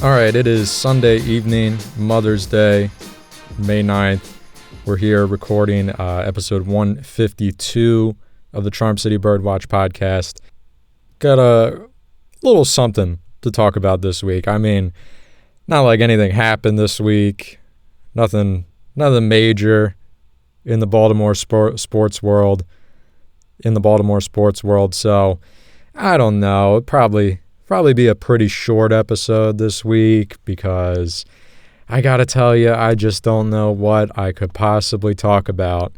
All right, it is Sunday evening, Mother's Day, May 9th. We're here recording episode 152 of the Charm City Birdwatch podcast. Got a little something to talk about this week. I mean, not like anything happened this week. Nothing major in the Baltimore sports world. So, I don't know. It'd probably be a pretty short episode this week because I gotta tell you, I just don't know what I could possibly talk about.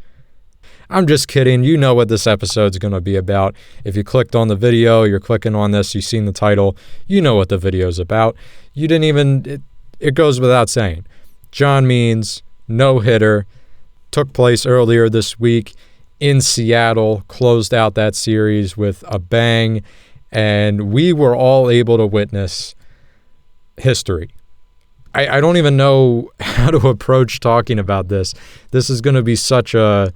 I'm just kidding. You know what this episode's going to be about. If you clicked on the video, you're clicking on this, you've seen the title, you know what the video's about. You didn't even, it goes without saying. John Means, no-hitter, took place earlier this week in Seattle, closed out that series with a bang, and we were all able to witness history. I don't even know how to approach talking about this. This is going to be such a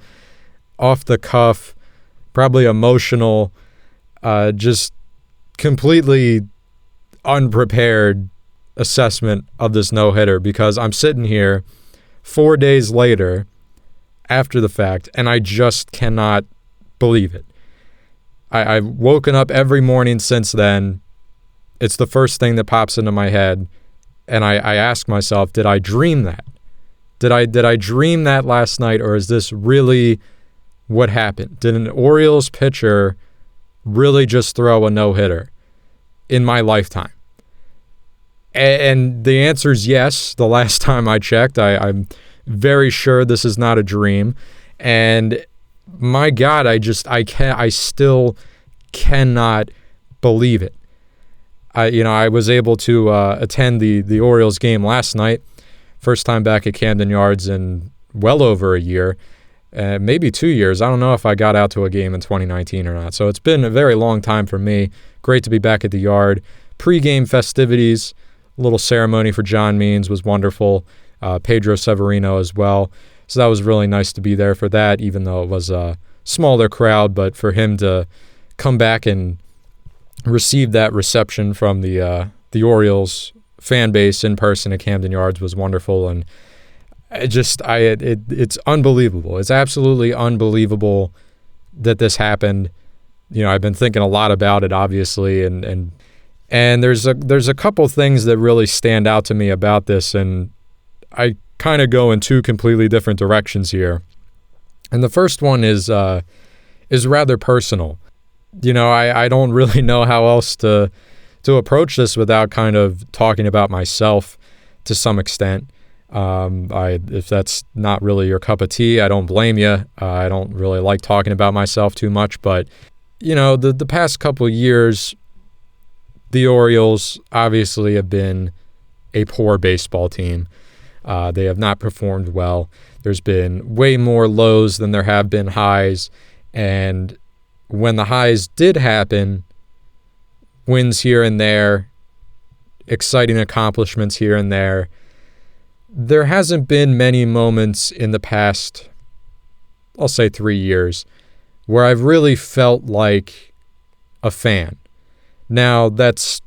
off-the-cuff, probably emotional, just completely unprepared assessment of this no-hitter because I'm sitting here 4 days later after the fact, and I just cannot believe it. I've woken up every morning since then. It's the first thing that pops into my head, and I ask myself, did I dream that? Did I dream that last night, or is this really what happened? Did an Orioles pitcher really just throw a no-hitter in my lifetime? And the answer is yes. The last time I checked, I'm very sure this is not a dream. And my God, I still cannot believe it. I was able to attend the Orioles game last night. First time back at Camden Yards in well over a year, maybe 2 years. I don't know if I got out to a game in 2019 or not. So it's been a very long time for me. Great to be back at the Yard. Pre-game festivities, a little ceremony for John Means was wonderful. Pedro Severino as well. So that was really nice to be there for that, even though it was a smaller crowd. But for him to come back and receive that reception from the Orioles fan base in person at Camden Yards was wonderful, and it's unbelievable. It's absolutely unbelievable that this happened. I've been thinking a lot about it, obviously, and there's a couple things that really stand out to me about this, and I kind of go in two completely different directions here. And the first one is rather personal. I don't really know how else to approach this without kind of talking about myself to some extent. If that's not really your cup of tea, I don't blame you. I don't really like talking about myself too much, but the past couple of years, the Orioles obviously have been a poor baseball team. They have not performed well. There's been way more lows than there have been highs, and when the highs did happen, wins here and there, exciting accomplishments here and there, there hasn't been many moments in the past, I'll say 3 years, where I've really felt like a fan. Now, that's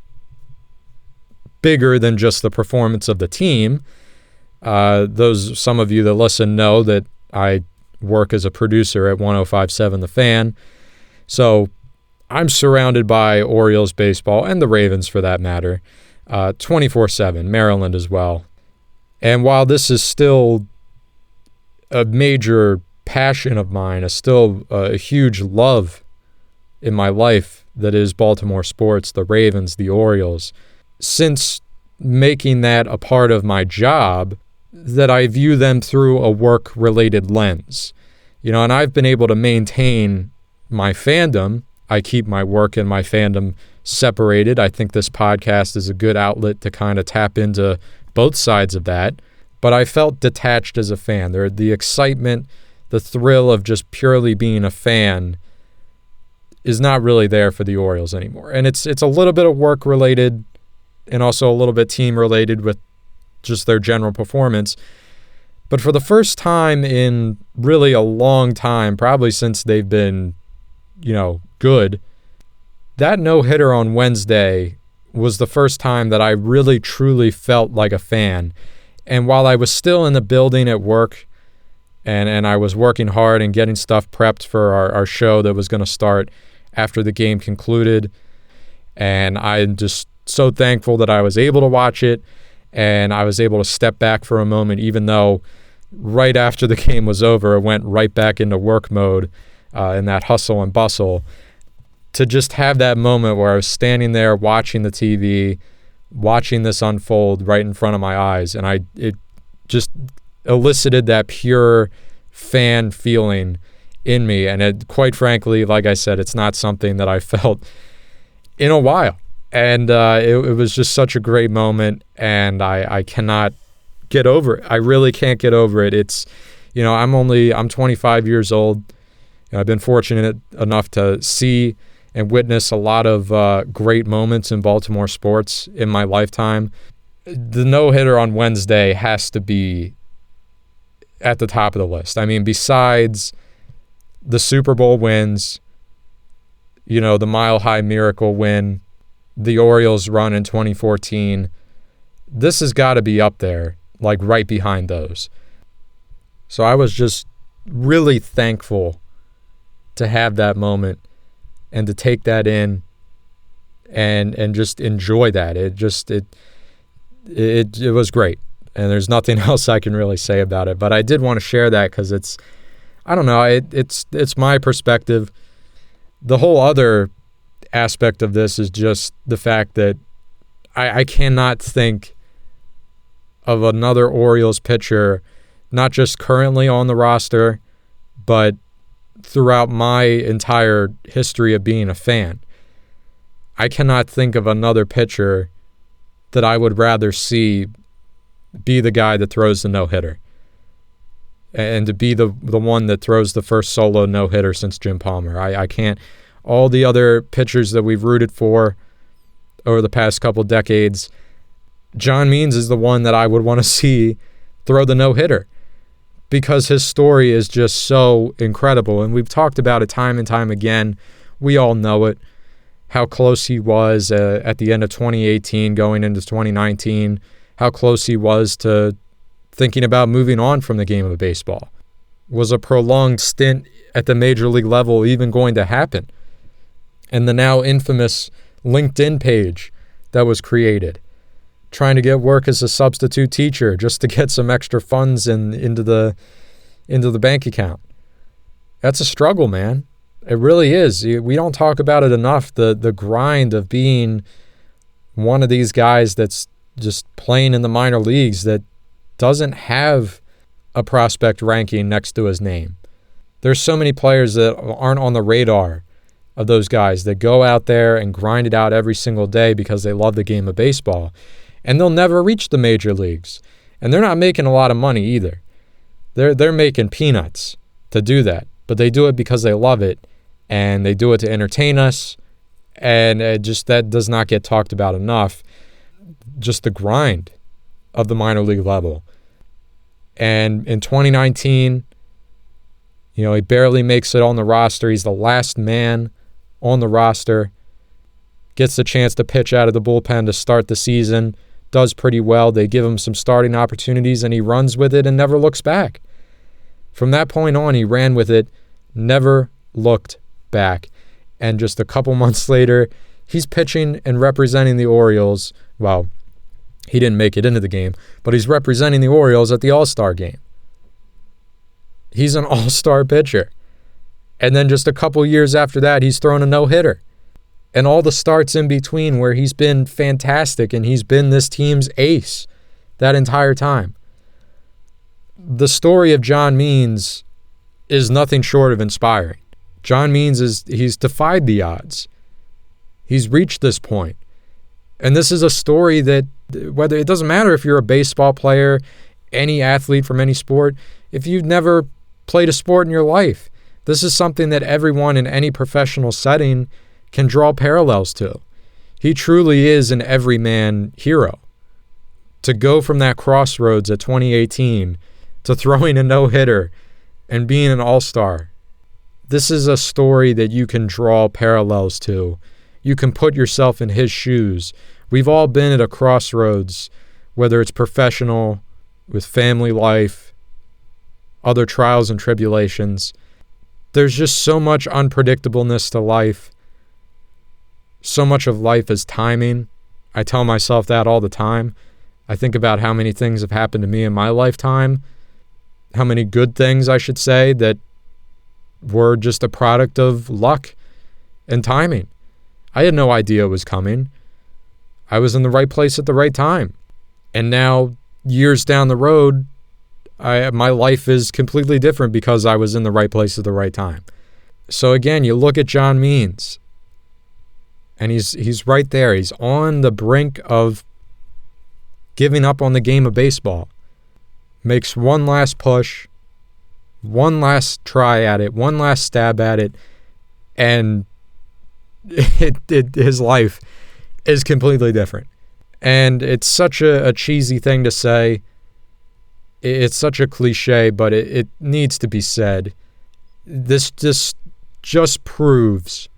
bigger than just the performance of the team. Some of you that listen know that I work as a producer at 105.7 The Fan. So I'm surrounded by Orioles baseball, and the Ravens for that matter, 24/7, Maryland as well. And while this is still a major passion of mine, still a huge love in my life that is Baltimore sports, the Ravens, the Orioles, since making that a part of my job, that I view them through a work-related lens. And I've been able to maintain my fandom. I keep my work and my fandom separated. I think this podcast is a good outlet to kind of tap into both sides of that. But I felt detached as a fan. The excitement, the thrill of just purely being a fan is not really there for the Orioles anymore. And it's a little bit of work-related and also a little bit team-related with just their general performance. But for the first time in really a long time, probably since they've been, good, that no-hitter on Wednesday was the first time that I really truly felt like a fan. And while I was still in the building at work, and I was working hard and getting stuff prepped for our show that was going to start after the game concluded, and I'm just so thankful that I was able to watch it, and I was able to step back for a moment, even though right after the game was over, it went right back into work mode in that hustle and bustle. To just have that moment where I was standing there watching the TV, watching this unfold right in front of my eyes, and it just elicited that pure fan feeling in me. And it, quite frankly, like I said, it's not something that I felt in a while. And it was just such a great moment, and I cannot get over it. I really can't get over it. It's, I'm 25 years old. I've been fortunate enough to see and witness a lot of great moments in Baltimore sports in my lifetime. The no-hitter on Wednesday has to be at the top of the list. I mean, besides the Super Bowl wins, the Mile High Miracle win, the Orioles run in 2014, this has got to be up there, like right behind those. So I was just really thankful to have that moment and to take that in and just enjoy that. It was great. And there's nothing else I can really say about it. But I did want to share that because it's my perspective. The whole other aspect of this is just the fact that I cannot think of another Orioles pitcher, not just currently on the roster, but throughout my entire history of being a fan. I cannot think of another pitcher that I would rather see be the guy that throws the no-hitter and to be the one that throws the first solo no-hitter since Jim Palmer. I can't. All the other pitchers that we've rooted for over the past couple decades, John Means is the one that I would want to see throw the no-hitter because his story is just so incredible. And we've talked about it time and time again. We all know it, how close he was at the end of 2018 going into 2019, how close he was to thinking about moving on from the game of baseball. Was a prolonged stint at the major league level even going to happen? And the now infamous LinkedIn page that was created, trying to get work as a substitute teacher just to get some extra funds into the bank account. That's a struggle, man. It really is. We don't talk about it enough, the grind of being one of these guys that's just playing in the minor leagues that doesn't have a prospect ranking next to his name. There's so many players that aren't on the radar of those guys that go out there and grind it out every single day because they love the game of baseball. And they'll never reach the major leagues. And they're not making a lot of money either. They're making peanuts to do that. But they do it because they love it. And they do it to entertain us. And that does not get talked about enough. Just the grind of the minor league level. And in 2019, he barely makes it on the roster. He's the last man on the roster. Gets the chance to pitch out of the bullpen to start the season. Does pretty well. They give him some starting opportunities, and he runs with it and never looks back. From that point on, he ran with it, never looked back. And just a couple months later, he's pitching and representing the Orioles. Well, he didn't make it into the game, but he's representing the Orioles at the All-Star game. He's an all-star pitcher. And then just a couple years after that, he's thrown a no-hitter. And all the starts in between where he's been fantastic and he's been this team's ace that entire time. The story of John Means is nothing short of inspiring. John Means he's defied the odds. He's reached this point. And this is a story that, whether it doesn't matter if you're a baseball player, any athlete from any sport, if you've never played a sport in your life, this is something that everyone in any professional setting can draw parallels to. He truly is an everyman hero. To go from that crossroads at 2018 to throwing a no-hitter and being an all-star, this is a story that you can draw parallels to. You can put yourself in his shoes We've all been at a crossroads, whether it's professional, with family life, other trials and tribulations. There's just so much unpredictableness to life. So much of life is timing. I tell myself that all the time. I think about how many things have happened to me in my lifetime, how many good things, I should say, that were just a product of luck and timing. I had no idea it was coming. I was in the right place at the right time. And now, years down the road, my life is completely different because I was in the right place at the right time. So again, you look at John Means, and he's right there. He's on the brink of giving up on the game of baseball. Makes one last push, one last try at it, one last stab at it, and his life is completely different. And it's such a cheesy thing to say. It's such a cliche, but it needs to be said. This just proves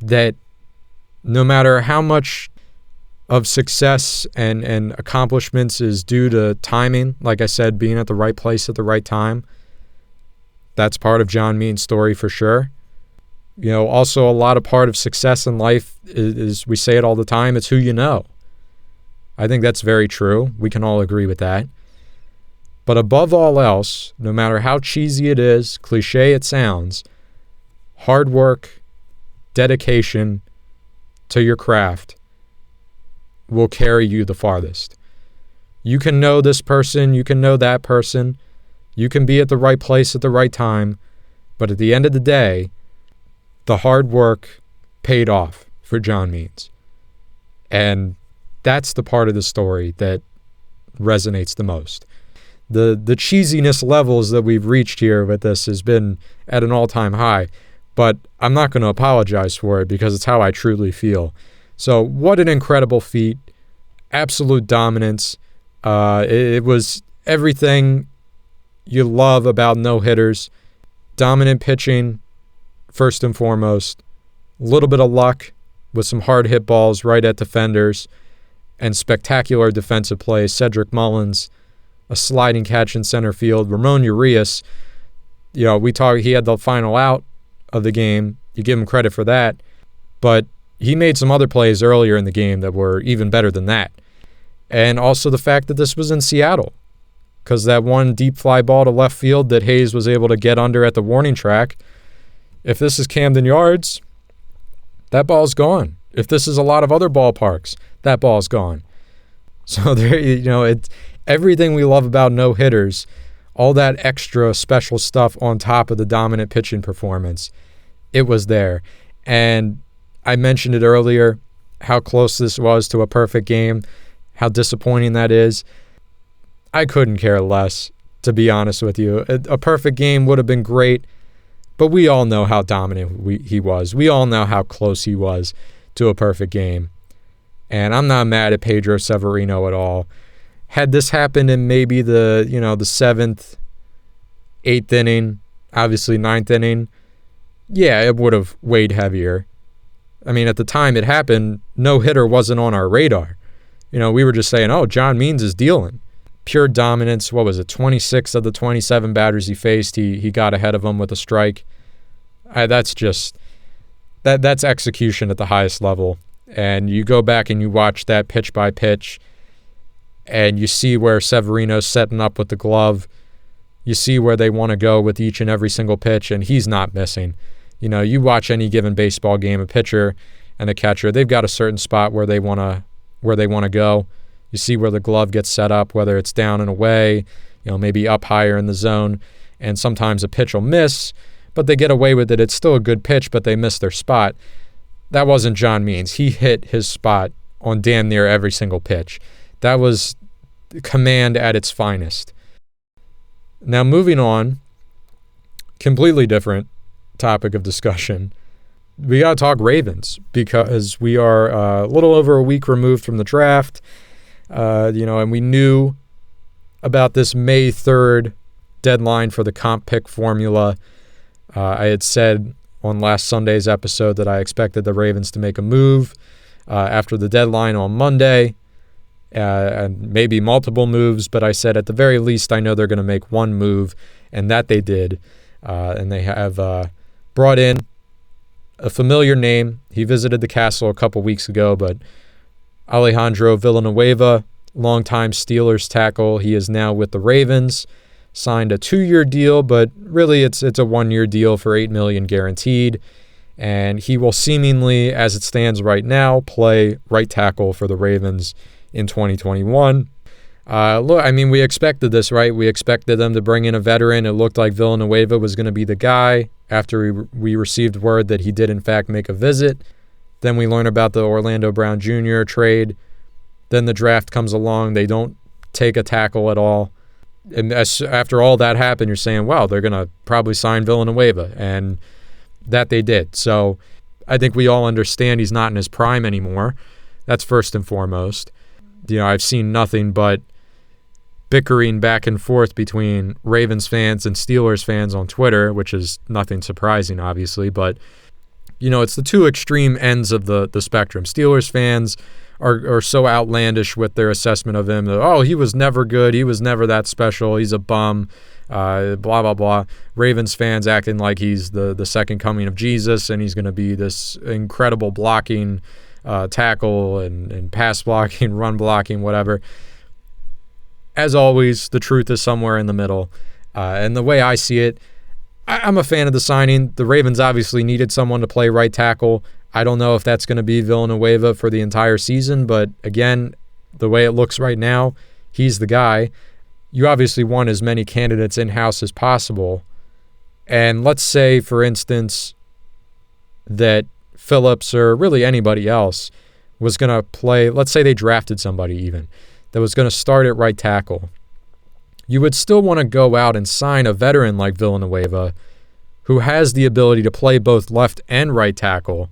that no matter how much of success and accomplishments is due to timing, like I said, being at the right place at the right time, that's part of John Means' story for sure. You know, also a lot of part of success in life is we say it all the time, it's who you know. I think that's very true. We can all agree with that. But above all else, no matter how cheesy it is, cliche it sounds, hard work, dedication to your craft will carry you the farthest. You can know this person, you can know that person, you can be at the right place at the right time, but at the end of the day, the hard work paid off for John Means. And that's the part of the story that resonates the most. The cheesiness levels that we've reached here with this has been at an all-time high, but I'm not going to apologize for it because it's how I truly feel. So what an incredible feat. Absolute dominance. It was everything you love about no-hitters. Dominant pitching, first and foremost. A little bit of luck with some hard hit balls right at defenders, and spectacular defensive plays. Cedric Mullins, a sliding catch in center field. Ramon Urias, he had the final out of the game. You give him credit for that. But he made some other plays earlier in the game that were even better than that. And also the fact that this was in Seattle, because that one deep fly ball to left field that Hayes was able to get under at the warning track, if this is Camden Yards, that ball's gone. If this is a lot of other ballparks, that ball's gone. So there, it's everything we love about no-hitters, all that extra special stuff on top of the dominant pitching performance, it was there. And I mentioned it earlier, how close this was to a perfect game, how disappointing that is. I couldn't care less, to be honest with you. A perfect game would have been great, but we all know how dominant he was. We all know how close he was to a perfect game. And I'm not mad at Pedro Severino at all. Had this happened in maybe the 7th, 8th inning, obviously 9th inning, yeah, it would have weighed heavier. I mean, at the time it happened, no hitter wasn't on our radar. We were just saying, oh, John Means is dealing. Pure dominance. 26 of the 27 batters he faced, he got ahead of them with a strike. That's execution at the highest level. And you go back and you watch that pitch by pitch, and you see where Severino's setting up with the glove. You see where they want to go with each and every single pitch, and he's not missing. You watch any given baseball game, a pitcher and a catcher, they've got a certain spot where they want to go. You see where the glove gets set up, whether it's down and away, maybe up higher in the zone, and sometimes a pitch will miss, but they get away with it. It's still a good pitch, but they miss their spot. That wasn't John Means. He hit his spot on damn near every single pitch. That was command at its finest. Now, moving on, completely different topic of discussion. We got to talk Ravens because we are a little over a week removed from the draft, and we knew about this May 3rd deadline for the comp pick formula. I had said on last Sunday's episode that I expected the Ravens to make a move after the deadline on Monday, and maybe multiple moves, but I said at the very least I know they're going to make one move, and that they did. And they have brought in a familiar name. He visited the castle a couple weeks ago, but Alejandro Villanueva, longtime Steelers tackle. He is now with the Ravens, signed a 2-year deal, but really it's a 1-year deal for $8 million guaranteed. And he will seemingly, as it stands right now, play right tackle for the Ravens in 2021. Look, I mean, we expected this, right? We expected them to bring in a veteran. It looked like Villanueva was going to be the guy after we received word that he did, in fact, make a visit. Then we learn about the Orlando Brown Jr. trade. Then the draft comes along. They don't take a tackle at all. And after all that happened, you're saying, wow, they're going to probably sign Villanueva. And that they did. So I think we all understand he's not in his prime anymore. That's first and foremost. I've seen nothing but bickering back and forth between Ravens fans and Steelers fans on Twitter, which is nothing surprising, obviously. But, it's the two extreme ends of the spectrum. Steelers fans are so outlandish with their assessment of him. Oh, he was never good. He was never that special. He's a bum. Blah, blah, blah. Ravens fans acting like he's the second coming of Jesus and he's going to be this incredible blocking tackle and pass blocking, run blocking, whatever. As always, the truth is somewhere in the middle. And the way I see it, I'm a fan of the signing. The Ravens obviously needed someone to play right tackle. I don't know if that's going to be Villanueva for the entire season, but again, the way it looks right now, he's the guy. You obviously want as many candidates in-house as possible. And let's say, for instance, that Phillips or really anybody else was going to play, let's say they drafted somebody even, that was going to start at right tackle. You would still want to go out and sign a veteran like Villanueva who has the ability to play both left and right tackle,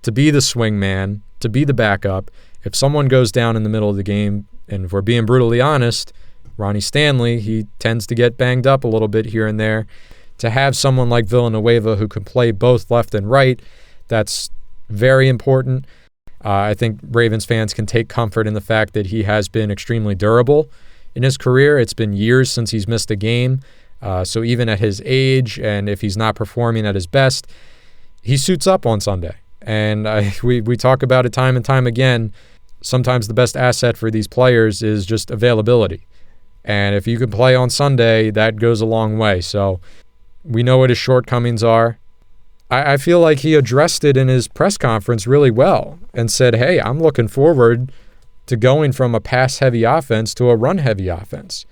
to be the swing man, to be the backup. If someone goes down in the middle of the game, and if we're being brutally honest, Ronnie Stanley, he tends to get banged up a little bit here and there. To have someone like Villanueva who can play both left and right, that's very important. I think Ravens fans can take comfort in the fact that he has been extremely durable in his career. It's been years since he's missed a game. So even at his age, and if he's not performing at his best, he suits up on Sunday. And we talk about it time and time again. Sometimes the best asset for these players is just availability. And if you can play on Sunday, that goes a long way. So we know what his shortcomings are. I feel like he addressed it in his press conference really well and said, hey, I'm looking forward to going from a pass-heavy offense to a run-heavy offense.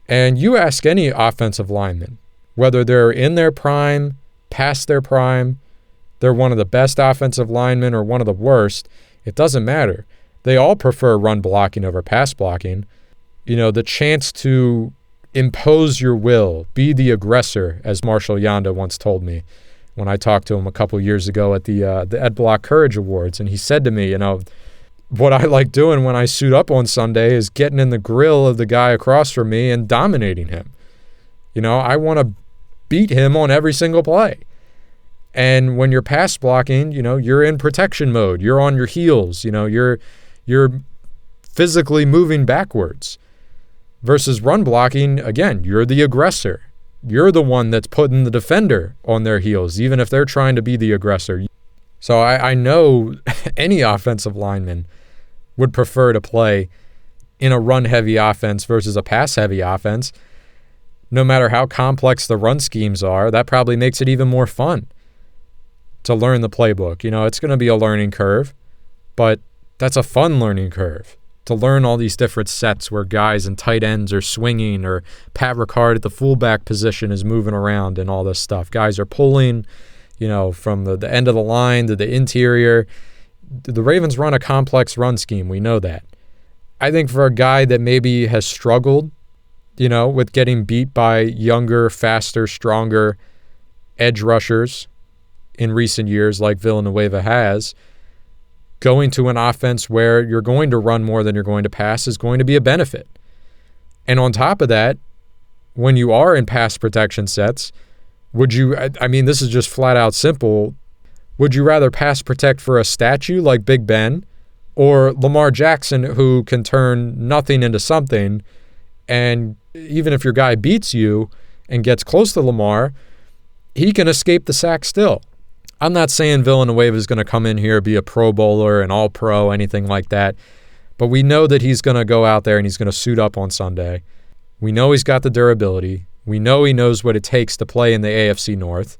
And you ask any offensive lineman, whether they're in their prime, past their prime, they're one of the best offensive linemen or one of the worst, it doesn't matter. They all prefer run blocking over pass blocking. The chance to impose your will, be the aggressor, as Marshall Yanda once told me when I talked to him a couple years ago at the Ed Block Courage Awards. And he said to me, what I like doing when I suit up on Sunday is getting in the grill of the guy across from me and dominating him. I want to beat him on every single play. And when you're pass blocking, you're in protection mode. You're on your heels. You're physically moving backwards. Versus run blocking, again, you're the aggressor. You're the one that's putting the defender on their heels, even if they're trying to be the aggressor. So I know any offensive lineman would prefer to play in a run-heavy offense versus a pass-heavy offense. No matter how complex the run schemes are, that probably makes it even more fun to learn the playbook. It's going to be a learning curve, but that's a fun learning curve. To learn all these different sets where guys and tight ends are swinging, or Pat Ricard at the fullback position is moving around and all this stuff. Guys are pulling, from the end of the line to the interior. The Ravens run a complex run scheme. We know that. I think for a guy that maybe has struggled, with getting beat by younger, faster, stronger edge rushers in recent years like Villanueva has, going to an offense where you're going to run more than you're going to pass is going to be a benefit. And on top of that, when you are in pass protection sets, this is just flat out simple. Would you rather pass protect for a statue like Big Ben or Lamar Jackson, who can turn nothing into something, and even if your guy beats you and gets close to Lamar, he can escape the sack still? I'm not saying Villanueva is going to come in here, be a Pro Bowler, an All-Pro, anything like that, but we know that he's going to go out there and he's going to suit up on Sunday. We know he's got the durability. We know he knows what it takes to play in the AFC North.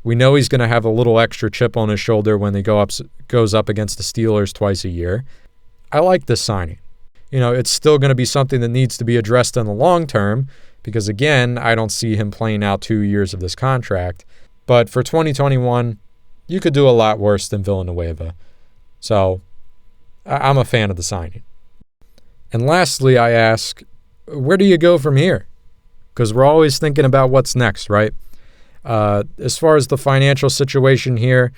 We know he's going to have a little extra chip on his shoulder when he goes up against the Steelers twice a year. I like this signing. It's still going to be something that needs to be addressed in the long term because, again, I don't see him playing out 2 years of this contract. But for 2021, you could do a lot worse than Villanueva. So I'm a fan of the signing. And lastly, I ask, where do you go from here? Because we're always thinking about what's next, right? As far as the financial situation here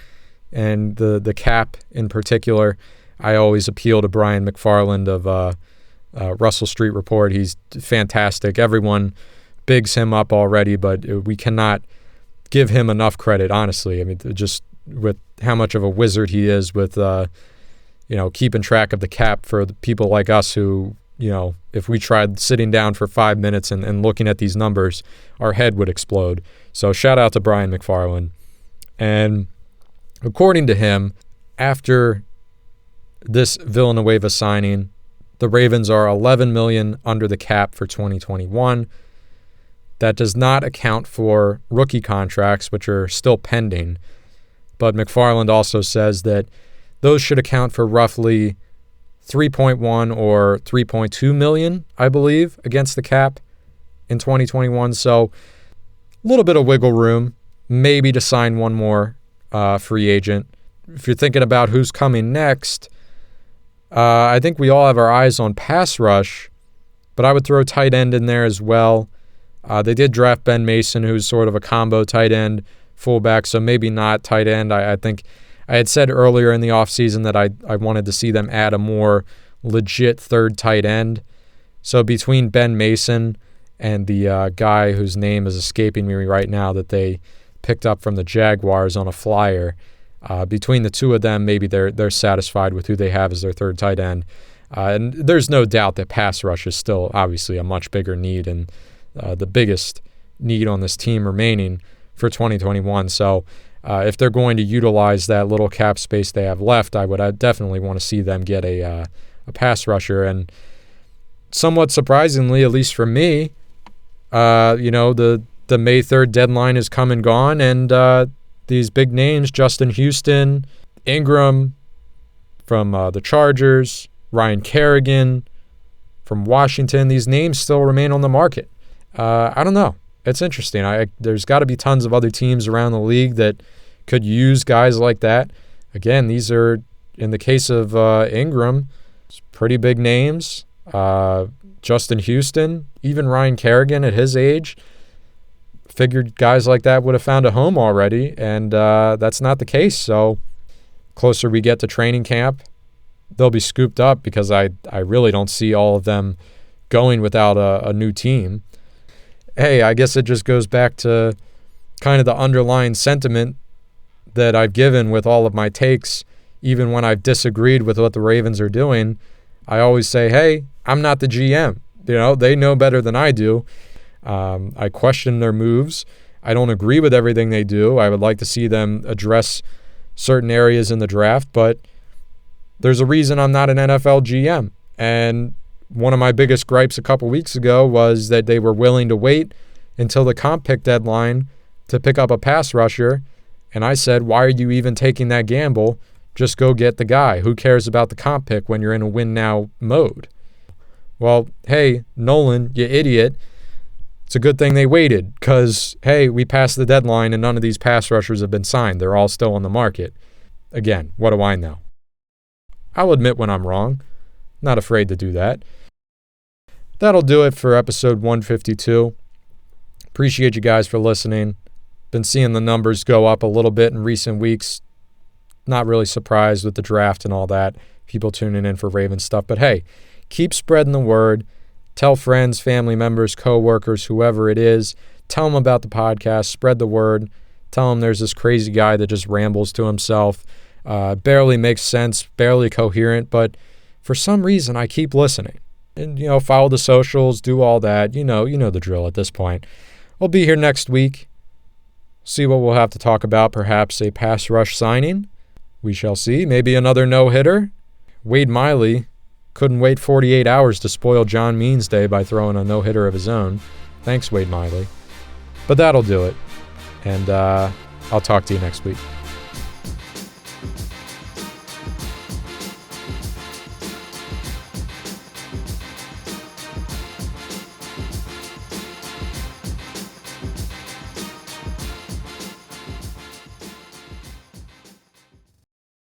and the cap in particular, I always appeal to Brian McFarland of Russell Street Report. He's fantastic. Everyone bigs him up already, but we cannot give him enough credit, honestly. I mean, just with how much of a wizard he is with, keeping track of the cap for the people like us who, if we tried sitting down for 5 minutes and looking at these numbers, our head would explode. So shout out to Brian McFarland. And according to him, after this Villanueva signing, the Ravens are $11 million under the cap for 2021. That does not account for rookie contracts, which are still pending. But McFarland also says that those should account for roughly 3.1 or 3.2 million, I believe, against the cap in 2021. So a little bit of wiggle room, maybe to sign one more free agent. If you're thinking about who's coming next, I think we all have our eyes on pass rush, but I would throw tight end in there as well. They did draft Ben Mason, who's sort of a combo tight end fullback, so maybe not tight end. I think I had said earlier in the offseason that I wanted to see them add a more legit third tight end. So between Ben Mason and the guy whose name is escaping me right now that they picked up from the Jaguars on a flyer, between the two of them, maybe they're satisfied with who they have as their third tight end. And there's no doubt that pass rush is still obviously a much bigger need and the biggest need on this team remaining for 2021. So if they're going to utilize that little cap space they have left, I definitely want to see them get a pass rusher. And somewhat surprisingly, at least for me, the May 3rd deadline is come and gone, and these big names, Justin Houston, Ingram from the Chargers, Ryan Kerrigan from Washington, these names still remain on the market. I don't know. It's interesting. There's got to be tons of other teams around the league that could use guys like that. Again, these are, in the case of Ingram, pretty big names. Justin Houston, even Ryan Kerrigan at his age, figured guys like that would have found a home already, and that's not the case. So closer we get to training camp, they'll be scooped up because I really don't see all of them going without a new team. Hey, I guess it just goes back to kind of the underlying sentiment that I've given with all of my takes, even when I've disagreed with what the Ravens are doing. I always say, hey, I'm not the GM. They know better than I do. I question their moves. I don't agree with everything they do. I would like to see them address certain areas in the draft, but there's a reason I'm not an NFL GM. And one of my biggest gripes a couple weeks ago was that they were willing to wait until the comp pick deadline to pick up a pass rusher. And I said, why are you even taking that gamble? Just go get the guy. Who cares about the comp pick when you're in a win now mode? Well, hey, Nolan, you idiot. It's a good thing they waited because, hey, we passed the deadline and none of these pass rushers have been signed. They're all still on the market. Again, what do I know? I'll admit when I'm wrong. Not afraid to do that. That'll do it for episode 152. Appreciate you guys for listening. Been seeing the numbers go up a little bit in recent weeks. Not really surprised with the draft and all that. People tuning in for Ravens stuff. But hey, keep spreading the word. Tell friends, family members, coworkers, whoever it is. Tell them about the podcast. Spread the word. tell them there's this crazy guy that just rambles to himself, barely makes sense, barely coherent, but for some reason I keep listening. And, follow the socials, do all that. You know the drill at this point. We'll be here next week. See what we'll have to talk about. Perhaps a pass rush signing. We shall see. Maybe another no-hitter. Wade Miley couldn't wait 48 hours to spoil John Means' day by throwing a no-hitter of his own. Thanks, Wade Miley. But that'll do it. And I'll talk to you next week.